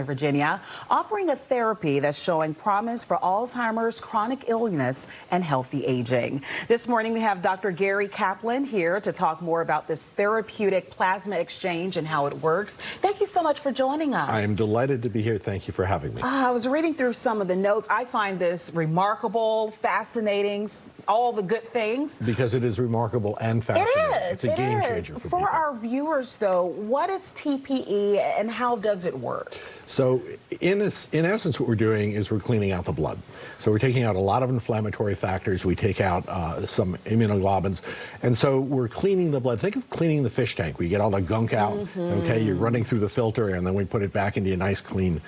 Virginia, offering a therapy that's showing promise for Alzheimer's, chronic illness, and healthy aging. This morning, we have Dr. Gary Kaplan here to talk more about this therapeutic plasma exchange and how it works. Thank you so much for joining us. I am delighted to be here. Thank you for having me. I was reading through some of the notes. I find this remarkable, fascinating, all the good things. Because it is remarkable and fascinating. It is. It's a game changer for people. Our viewers, though, what is TPE and how does it work? So in essence, what we're doing is we're cleaning out the blood. So we're taking out a lot of inflammatory factors. We take out some immunoglobulins. And so we're cleaning the blood. Think of cleaning the fish tank. We get all the gunk out, okay? You're running through the filter, and then we put it back into a nice, clean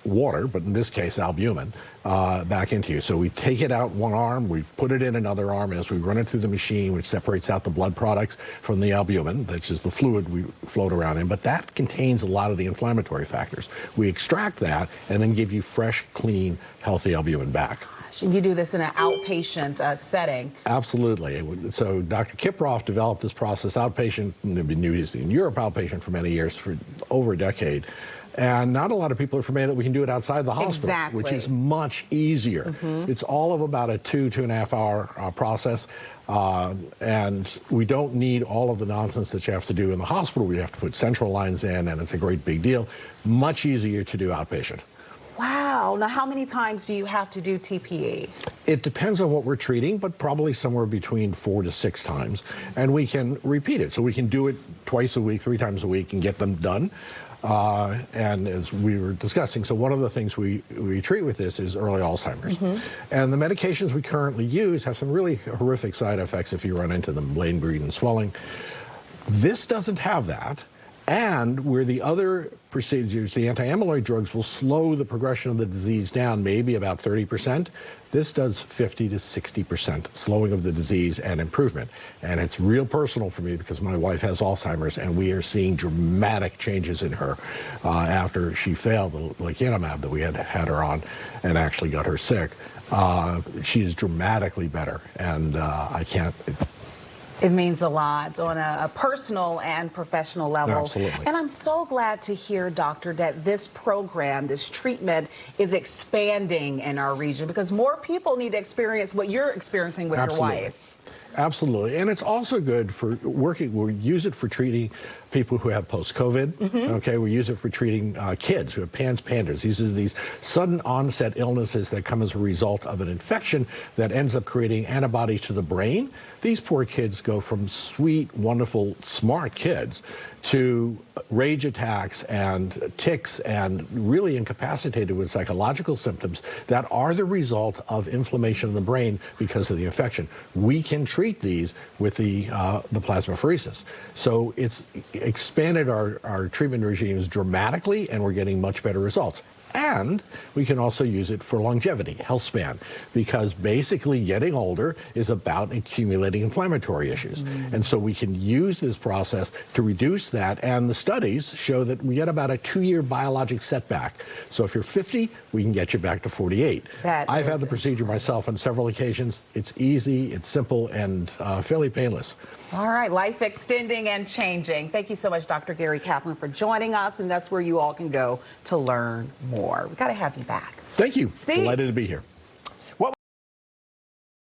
water, but in this case, albumin, back into you. So we take it out one arm, we put it in another arm as we run it through the machine, which separates out the blood products from the albumin, which is the fluid we float around in, but that contains a lot of the inflammatory factors. We extract that and then give you fresh, clean, healthy albumin back. You do this in an outpatient setting. Absolutely. So Dr. Kiproff developed this process outpatient, and they've been using in Europe outpatient for many years, for over a decade. And not a lot of people are familiar that we can do it outside the hospital, which is much easier. It's all of about a 2.5 hour process. And we don't need all of the nonsense that you have to do in the hospital. We have to put central lines in, and it's a great big deal. Much easier to do outpatient. Wow. Now, how many times do you have to do TPE? It depends on what we're treating, but probably somewhere between 4 to 6 times. And we can repeat it. So we can do it twice a week, 3 times a week, and get them done. And as we were discussing, so one of the things we treat with this is early Alzheimer's. And the medications we currently use have some really horrific side effects if you run into them, brain bleed and swelling. This doesn't have that. And where the other procedures, the anti-amyloid drugs, will slow the progression of the disease down, maybe about 30%, this does 50 to 60% slowing of the disease and improvement. And it's real personal for me because my wife has Alzheimer's, and we are seeing dramatic changes in her after she failed the lecanemab that we had her on and actually got her sick. She is dramatically better, and I can't... It means a lot on a personal and professional level. Absolutely. And I'm so glad to hear, Doctor, that this program, this treatment is expanding in our region because more people need to experience what you're experiencing with your wife. Absolutely. And it's also good for working. We use it for treating people who have post-COVID. Okay, we use it for treating kids who have PANDAS. These are these sudden onset illnesses that come as a result of an infection that ends up creating antibodies to the brain. These poor kids go from sweet, wonderful, smart kids to rage attacks and tics and really incapacitated with psychological symptoms that are the result of inflammation in the brain because of the infection. We can treat these with the plasmapheresis. So it's expanded our treatment regimes dramatically, and we're getting much better results. And we can also use it for longevity, health span, because basically getting older is about accumulating inflammatory issues. And so we can use this process to reduce that. And the studies show that we get about a 2-year biologic setback. So if you're 50, we can get you back to 48. I've had the procedure myself on several occasions. It's easy, it's simple, and fairly painless. All right, life extending and changing. Thank you so much, Dr. Gary Kaplan, for joining us, and that's where you all can go to learn more. We've got to have you back. Thank you. Steve. Delighted to be here.